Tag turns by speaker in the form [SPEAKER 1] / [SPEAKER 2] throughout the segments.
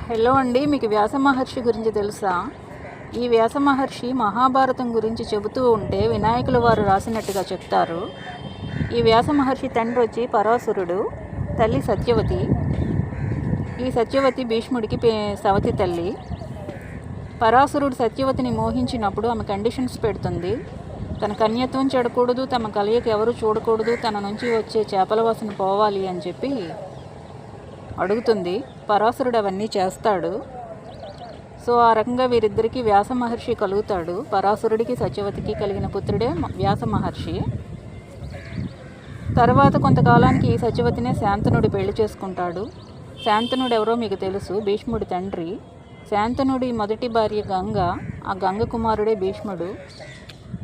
[SPEAKER 1] Hello అండి, మీకు వ్యాస మహర్షి గురించి తెలుసా? ఈ వ్యాస మహర్షి మహాభారతం గురించి చెబుతూ ఉంటే వినాయకుల వారు రాసినట్టుగా చెప్తారు. ఈ వ్యాస మహర్షి తండ్రి వచ్చి పరాశరుడు, తల్లి సత్యవతి. ఈ సత్యవతి భీష్ముడికి సవతి తల్లి. పరాశరుడు సత్యవతిని మోహించినప్పుడు ఆమె కండిషన్స్ పెడుతుంది. తన కన్యత్వం చెడకూడదు, తమ కలయిక ఎవరు చూడకూడదు, తన నుంచి వచ్చే చేపల వాసన పోవాలి అని చెప్పి అడుగుతుంది. పరాశరుడు అవన్నీ చేస్తాడు. సో ఆ రకంగా వీరిద్దరికీ వ్యాస మహర్షి కలుగుతాడు. పరాశరుడికి సత్యవతికి కలిగిన పుత్రుడే వ్యాస మహర్షి. తర్వాత కొంతకాలానికి ఈ సత్యవతినే శాంతనుడు పెళ్లి చేసుకుంటాడు. శాంతనుడు ఎవరో మీకు తెలుసు, భీష్ముడి తండ్రి. శాంతనుడి మొదటి భార్య గంగ. ఆ గంగ కుమారుడే భీష్ముడు.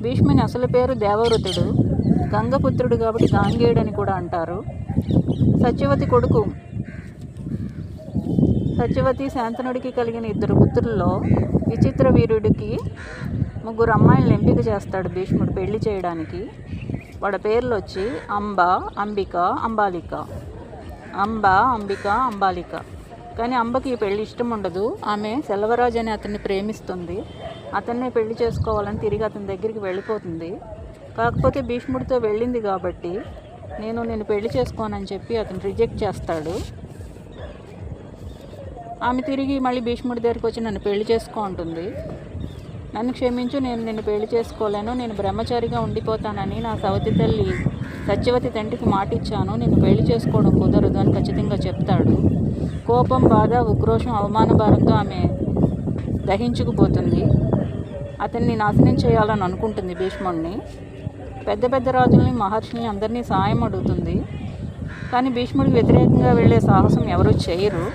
[SPEAKER 1] భీష్ముని అసలు పేరు దేవవ్రతుడు. గంగపుత్రుడు కాబట్టి గాంగేయుడని కూడా అంటారు. సత్యవతి శాంతనుడికి కలిగిన ఇద్దరు పుత్రుల్లో విచిత్ర వీరుడికి 3 అమ్మాయిలను ఎంపిక చేస్తాడు భీష్ముడు పెళ్లి చేయడానికి. వాళ్ళ పేర్లు వచ్చి అంబ, అంబిక, అంబాలిక. అంబ, అంబిక, అంబాలిక. కానీ అంబకి ఈ పెళ్లి ఇష్టం ఉండదు. ఆమె సెల్వరాజు అని అతన్ని ప్రేమిస్తుంది. అతన్నే పెళ్లి చేసుకోవాలని తిరిగి అతని దగ్గరికి వెళ్ళిపోతుంది. కాకపోతే భీష్ముడితో వెళ్ళింది కాబట్టి నేను పెళ్లి చేసుకోనని చెప్పి అతను రిజెక్ట్ చేస్తాడు. ఆమె తిరిగి మళ్ళీ భీష్ముడి దగ్గరికి వచ్చి నన్ను పెళ్లి చేసుకో అంటుంది. నన్ను క్షమించు, నేను నిన్ను పెళ్లి చేసుకోలేను, నేను బ్రహ్మచారిగా ఉండిపోతానని నా సత్యవతి తండ్రికి మాట ఇచ్చాను, నిన్ను పెళ్లి చేసుకోవడం కుదరదు అని ఖచ్చితంగా చెప్తాడు. కోపం, బాధ, ఉక్రోషం, అవమాన భారంతో ఆమె దహించుకుపోతుంది. అతన్ని నాశనం చేయాలని అనుకుంటుంది భీష్ముడిని. పెద్ద పెద్ద రాజుల్ని, మహర్షిని అందరినీ సాయం అడుగుతుంది. కానీ భీష్ముడికి వ్యతిరేకంగా వెళ్ళే సాహసం ఎవరూ చేయరు.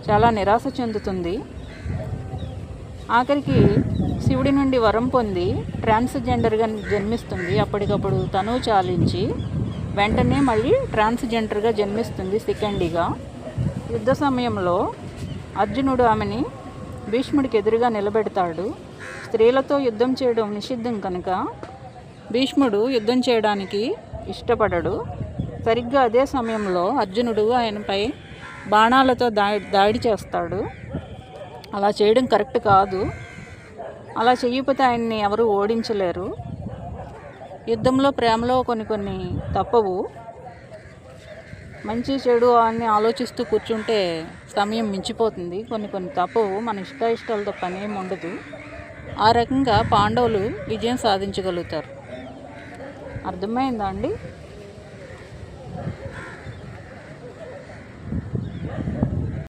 [SPEAKER 1] చాలా నిరాశ చెందుతుంది. ఆఖరికి శివుడి నుండి వరం పొంది ట్రాన్స్జెండర్గా జన్మిస్తుంది. అప్పటికప్పుడు తనువు చాలించి వెంటనే మళ్ళీ ట్రాన్స్జెండర్గా జన్మిస్తుంది శిఖండిగా. యుద్ధ సమయంలో అర్జునుడు ఆమెని భీష్ముడికి ఎదురుగా నిలబెడతాడు. స్త్రీలతో యుద్ధం చేయడం నిషిద్ధం కనుక భీష్ముడు యుద్ధం చేయడానికి ఇష్టపడడు. సరిగ్గా అదే సమయంలో అర్జునుడు ఆయనపై బాణాలతో దాడి చేస్తాడు. అలా చేయడం కరెక్ట్ కాదు. అలా చేయకపోతే ఆయన్ని ఎవరు ఓడించలేరు. యుద్ధంలో, ప్రేమలో కొన్ని తప్పవు. మంచి చెడు అని ఆలోచిస్తూ కూర్చుంటే సమయం మించిపోతుంది. కొన్ని తప్పవు. మన ఇష్టాలతో పనేం ఉండదు. ఆ రకంగా పాండవులు విజయం సాధించగలుగుతారు. అర్థమైందా అండి?